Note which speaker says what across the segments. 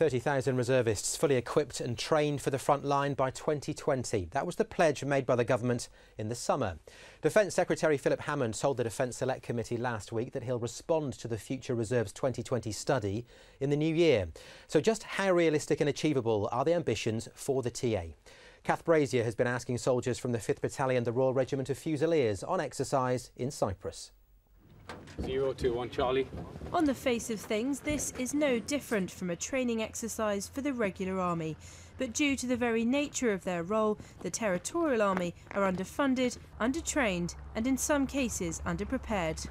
Speaker 1: 30,000 reservists fully equipped and trained for the front line by 2020. That was the pledge made by the government in the summer. Defence Secretary Philip Hammond told the Defence Select Committee last week that he'll respond to the Future Reserves 2020 study in the new year. So just how realistic and achievable are the ambitions for the TA? Cath Brazier has been asking soldiers from the 5th Battalion, the Royal Regiment of Fusiliers, on exercise in Cyprus.
Speaker 2: 021 Charlie.
Speaker 3: On the face of things, this is no different from a training exercise for the regular army. But due to the very nature of their role, the Territorial Army are underfunded, undertrained and in some cases underprepared.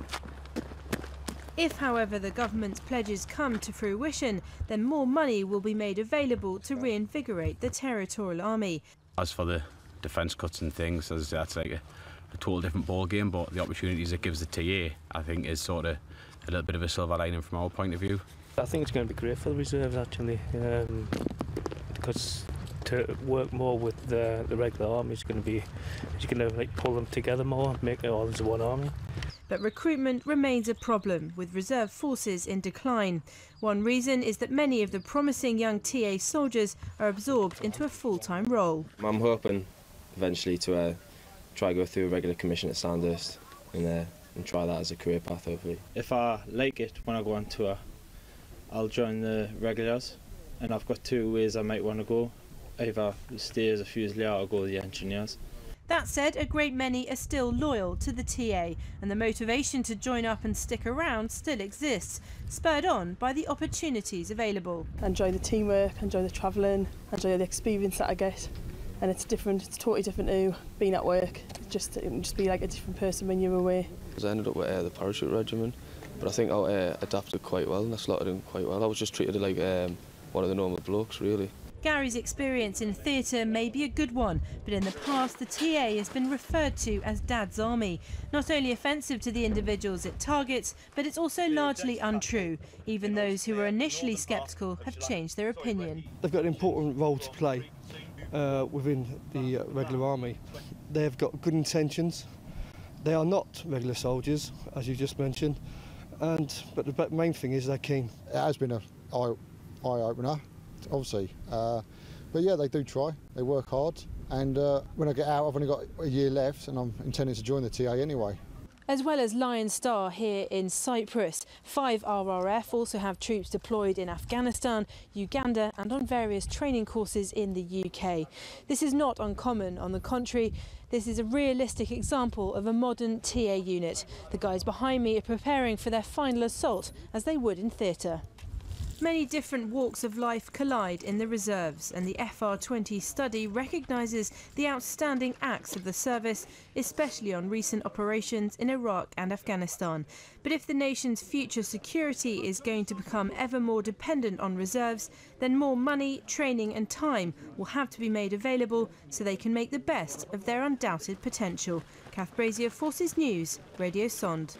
Speaker 3: If, however, the government's pledges come to fruition, then more money will be made available to reinvigorate the Territorial Army.
Speaker 2: As for the defence cuts and things, that's like a total different ball game, but the opportunities it gives the TA, I think, is sort of a little bit of a silver lining from our point of view.
Speaker 4: I think it's going to be great for the reserves actually, because to work more with the regular army is going to be, you're going to like pull them together more, make it all into one army.
Speaker 3: But recruitment remains a problem, with reserve forces in decline. One reason is that many of the promising young TA soldiers are absorbed into a full-time role.
Speaker 5: I'm hoping eventually to try go through a regular commission at Sonde and try that as a career path, hopefully.
Speaker 6: If I like it when I go on tour, I'll join the regulars, and I've got two ways I might want to go, either stay as a Fusilier or go the engineers.
Speaker 3: That said, a great many are still loyal to the TA, and the motivation to join up and stick around still exists, spurred on by the opportunities available.
Speaker 7: I enjoy the teamwork, I enjoy the travelling, I enjoy the experience that I get, and it's different, it's totally different to being at work. It can just be like a different person when you're away.
Speaker 5: I ended up with the parachute regiment, but I think I adapted quite well and I slotted in quite well. I was just treated like one of the normal blokes, really.
Speaker 3: Gary's experience in theatre may be a good one, but in the past the TA has been referred to as Dad's Army. Not only offensive to the individuals it targets, but it's also largely untrue. Even those who were initially sceptical have changed their opinion.
Speaker 8: They've got an important role to play within the regular army. They've got good intentions. They are not regular soldiers, as you just mentioned, but the main thing is they're keen.
Speaker 9: It has been an eye-opener. Obviously, but yeah, they do try, they work hard, and when I get out I've only got a year left and I'm intending to join the TA anyway.
Speaker 3: As well as Lion Star here in Cyprus, 5 RRF also have troops deployed in Afghanistan, Uganda and on various training courses in the UK. This is not uncommon, on the contrary, this is a realistic example of a modern TA unit. The guys behind me are preparing for their final assault as they would in theatre. Many different walks of life collide in the reserves, and the FR20 study recognises the outstanding acts of the service, especially on recent operations in Iraq and Afghanistan. But if the nation's future security is going to become ever more dependent on reserves, then more money, training and time will have to be made available so they can make the best of their undoubted potential. Cath Brazier, Forces News, Radio Sonde.